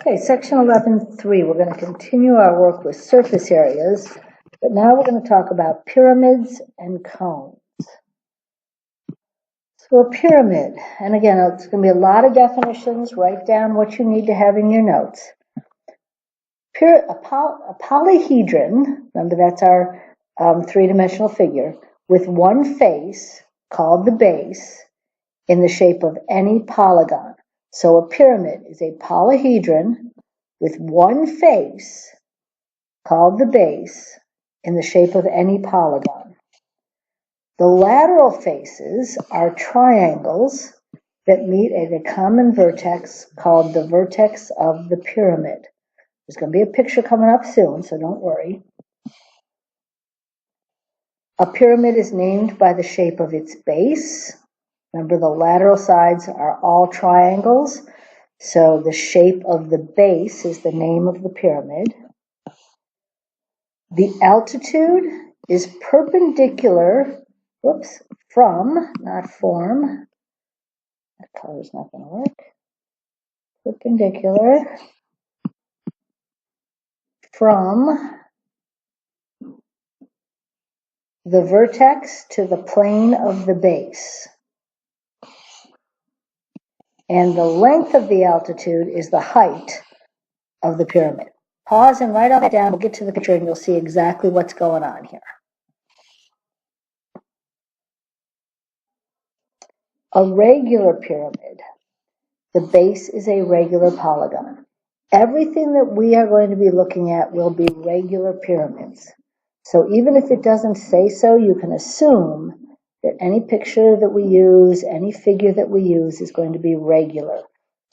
Okay, section 11.3, we're going to continue our work with surface areas, but now we're going to talk about pyramids and cones. So a pyramid, and again, it's going to be a lot of definitions. Write down what you need to have in your notes. A polyhedron, remember that's our three-dimensional figure, with one face, called the base, in the shape of any polygon. So a pyramid is a polyhedron with one face, called the base, in the shape of any polygon. The lateral faces are triangles that meet at a common vertex called the vertex of the pyramid. There's going to be a picture coming up soon, so don't worry. A pyramid is named by the shape of its base. Remember, the lateral sides are all triangles, so the shape of the base is the name of the pyramid. The altitude is perpendicular, from, not form. That color's not going to work. Perpendicular from the vertex to the plane of the base. And the length of the altitude is the height of the pyramid. Pause and write all that down. We'll get to the picture and you'll see exactly what's going on here. A regular pyramid. The base is a regular polygon. Everything that we are going to be looking at will be regular pyramids. So even if it doesn't say so, you can assume that any picture that we use, any figure that we use is going to be regular.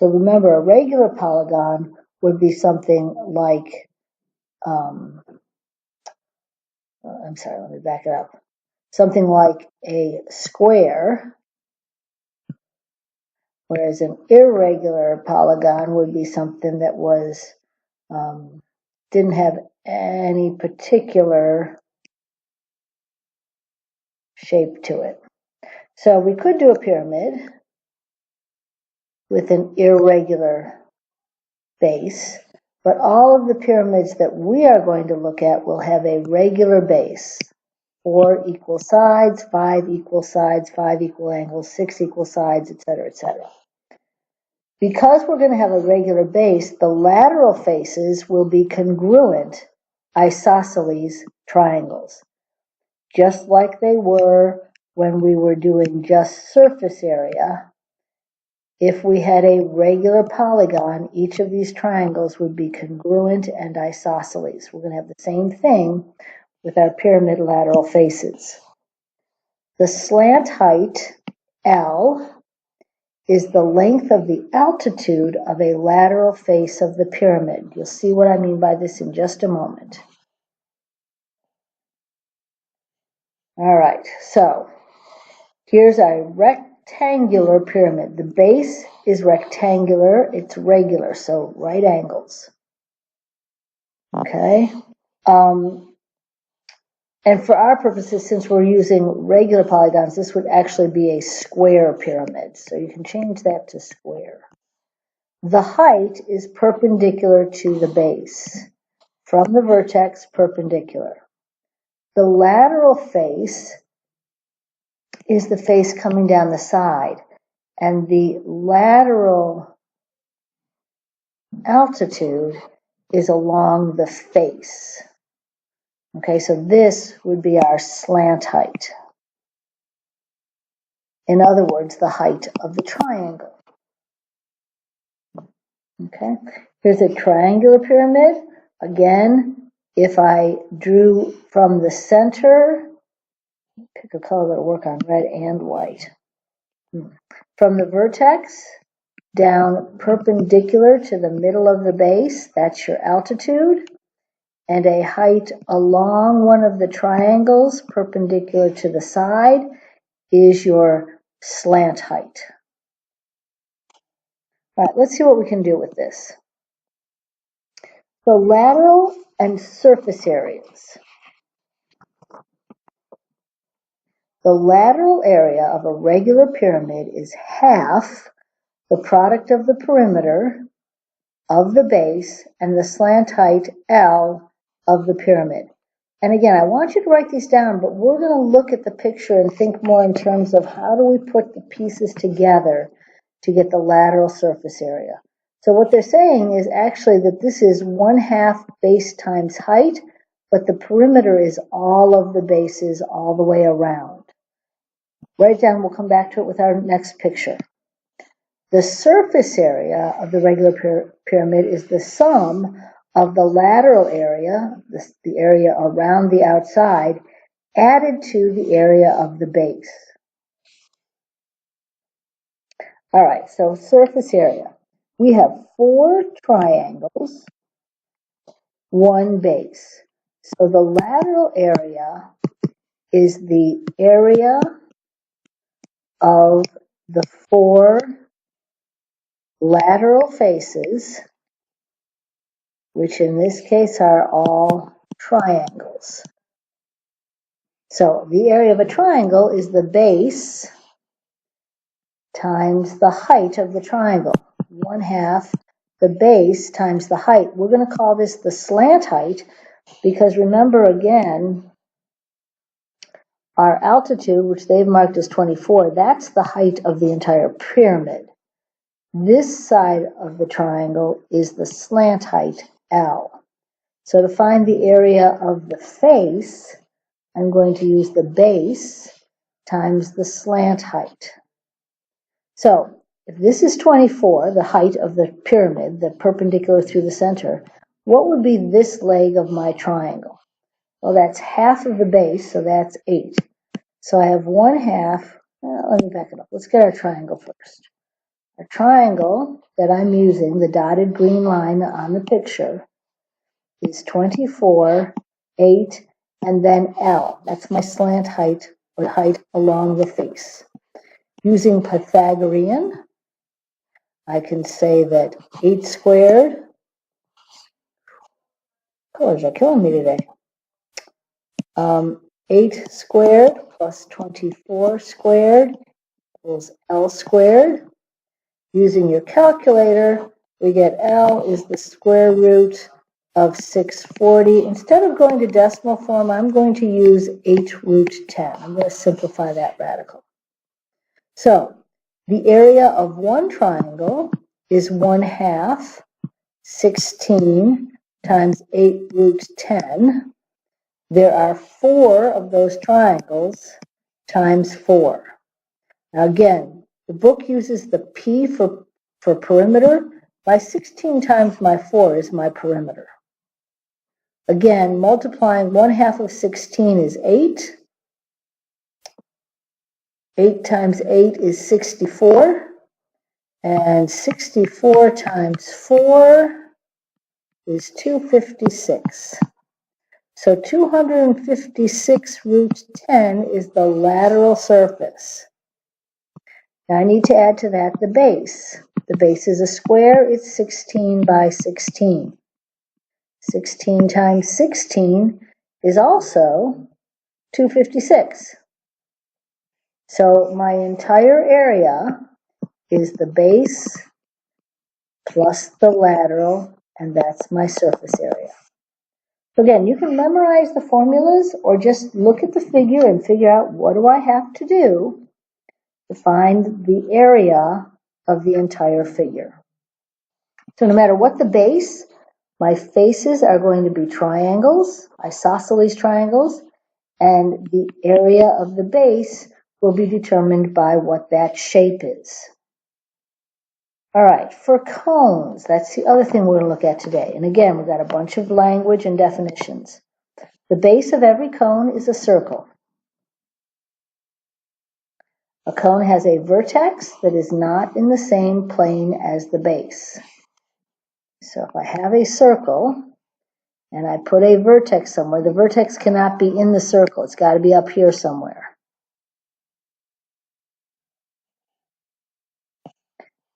So remember, a regular polygon would be something like, let me back it up. Something like a square, whereas an irregular polygon would be something that was didn't have any particular shape to it. So we could do a pyramid with an irregular base, but all of the pyramids that we are going to look at will have a regular base. 4 equal sides, 5 equal sides, 5 equal angles, 6 equal sides, etc., etc. Because we're going to have a regular base, the lateral faces will be congruent isosceles triangles, just like they were when we were doing just surface area. If we had a regular polygon, each of these triangles would be congruent and isosceles. We're going to have the same thing with our pyramid lateral faces. The slant height, L, is the length of the altitude of a lateral face of the pyramid. You'll see what I mean by this in just a moment. All right, so here's a rectangular pyramid. The base is rectangular, it's regular, so right angles. Okay. And for our purposes, since we're using regular polygons, this would actually be a square pyramid. So you can change that to square. The height is perpendicular to the base. From the vertex, perpendicular. The lateral face is the face coming down the side, and the lateral altitude is along the face. Okay, so this would be our slant height. In other words, the height of the triangle. Okay, here's a triangular pyramid. Again, if I drew from the center, pick a color that'll work on red and white. From the vertex down perpendicular to the middle of the base, that's your altitude, and a height along one of the triangles perpendicular to the side is your slant height. All right, let's see what we can do with this. The lateral and surface areas. The lateral area of a regular pyramid is half the product of the perimeter of the base and the slant height L of the pyramid. And again, I want you to write these down, but we're going to look at the picture and think more in terms of how do we put the pieces together to get the lateral surface area. So what they're saying is actually that this is 1/2 base times height, but the perimeter is all of the bases all the way around. Write it down, we'll come back to it with our next picture. The surface area of the regular pyramid is the sum of the lateral area, the area around the outside, added to the area of the base. All right, so surface area. We have 4 triangles, 1 base. So the lateral area is the area of the 4 lateral faces, which in this case are all triangles. So the area of a triangle is the base times the height of the triangle. 1/2 the base times the height. We're going to call this the slant height because remember again, our altitude, which they've marked as 24, that's the height of the entire pyramid. This side of the triangle is the slant height, L. So to find the area of the face, I'm going to use the base times the slant height. So if this is 24, the height of the pyramid, the perpendicular through the center, what would be this leg of my triangle? Well, that's 1/2 of the base, so that's 8. So I have 1/2. Let me back it up. Let's get our triangle first. Our triangle that I'm using, the dotted green line on the picture, is 24, 8, and then L. That's my slant height, or height along the face. Using Pythagorean, I can say that 8 squared, colors are killing me today. 8 squared plus 24 squared equals L squared. Using your calculator, we get L is the square root of 640. Instead of going to decimal form, I'm going to use 8 root 10. I'm going to simplify that radical. So the area of one triangle is 1/2 16 times 8 root 10. There are 4 of those triangles times 4. Now again, the book uses the P for perimeter. My 16 times my 4 is my perimeter. Again, multiplying 1/2 of 16 is 8. 8 times 8 is 64. And 64 times 4 is 256. So 256 root 10 is the lateral surface. Now I need to add to that the base. The base is a square, it's 16 by 16. 16 times 16 is also 256. So my entire area is the base plus the lateral, and that's my surface area. So again, you can memorize the formulas or just look at the figure and figure out what do I have to do to find the area of the entire figure. So no matter what the base, my faces are going to be triangles, isosceles triangles, and the area of the base will be determined by what that shape is. All right, for cones, that's the other thing we're going to look at today. And again, we've got a bunch of language and definitions. The base of every cone is a circle. A cone has a vertex that is not in the same plane as the base. So if I have a circle and I put a vertex somewhere, the vertex cannot be in the circle. It's got to be up here somewhere.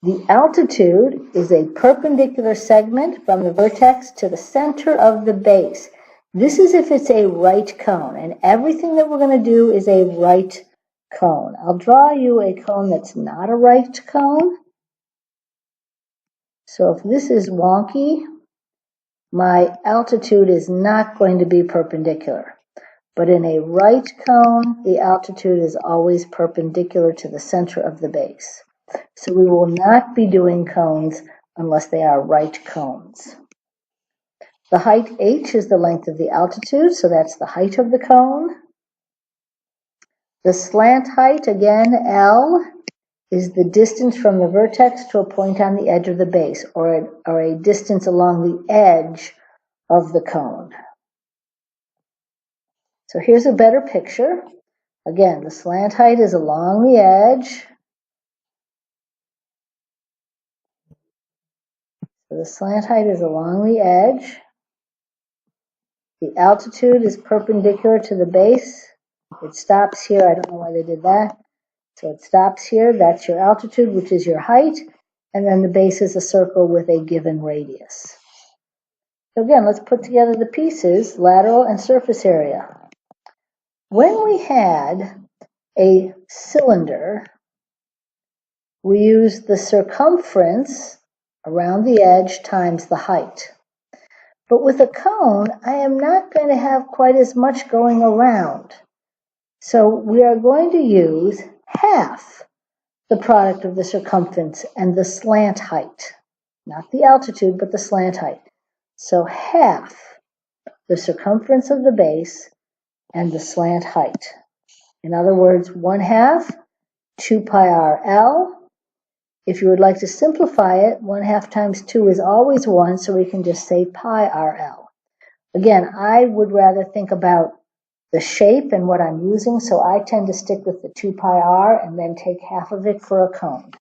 The altitude is a perpendicular segment from the vertex to the center of the base. This is if it's a right cone, and everything that we're going to do is a right cone. I'll draw you a cone that's not a right cone. So if this is wonky, my altitude is not going to be perpendicular. But in a right cone, the altitude is always perpendicular to the center of the base. So we will not be doing cones unless they are right cones. The height h is the length of the altitude, so that's the height of the cone. The slant height, again, L, is the distance from the vertex to a point on the edge of the base, or a distance along the edge of the cone. So here's a better picture. Again, the slant height is along the edge. So the slant height is along the edge. The altitude is perpendicular to the base. It stops here. I don't know why they did that. So it stops here. That's your altitude, which is your height. And then the base is a circle with a given radius. So again, let's put together the pieces, lateral and surface area. When we had a cylinder, we used the circumference around the edge times the height. But with a cone, I am not going to have quite as much going around. So we are going to use half the product of the circumference and the slant height. Not the altitude, but the slant height. So half the circumference of the base and the slant height. In other words, 1/2, 2 pi r L. If you would like to simplify it, 1/2 times 2 is always 1, so we can just say pi r L. Again, I would rather think about the shape and what I'm using, so I tend to stick with the 2 pi r and then take half of it for a cone.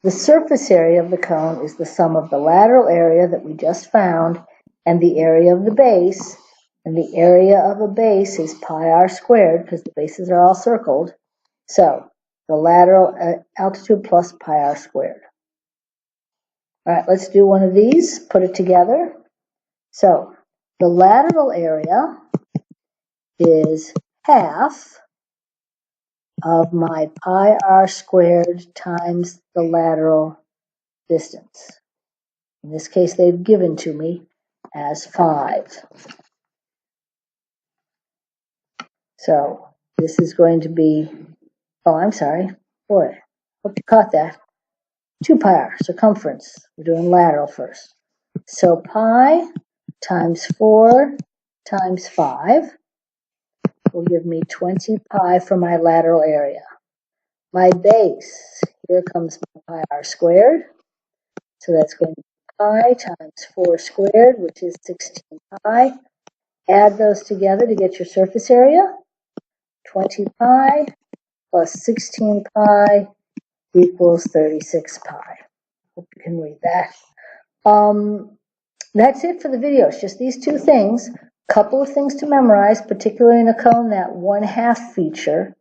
The surface area of the cone is the sum of the lateral area that we just found and the area of the base, and the area of a base is pi r squared because the bases are all circled. So the lateral altitude plus pi r squared. All right, let's do one of these, put it together. So the lateral area is half of my pi r squared times the lateral distance. In this case, they've given to me as 5. So this is going to be, oh, I'm sorry. Boy, hope you caught that. 2 pi r, circumference. We're doing lateral first. So pi times 4 times 5 will give me 20 pi for my lateral area. My base, here comes my pi r squared. So that's going to be pi times 4 squared, which is 16 pi. Add those together to get your surface area. 20 pi plus 16 pi equals 36 pi. Hope you can read that. That's it for the video. It's just these two things. Couple of things to memorize, particularly in a cone, that 1/2 feature.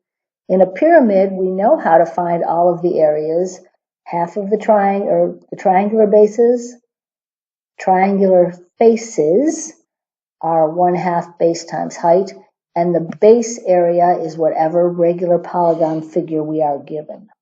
In a pyramid, we know how to find all of the areas. Half of the triangular bases, triangular faces are 1/2 base times height, and the base area is whatever regular polygon figure we are given.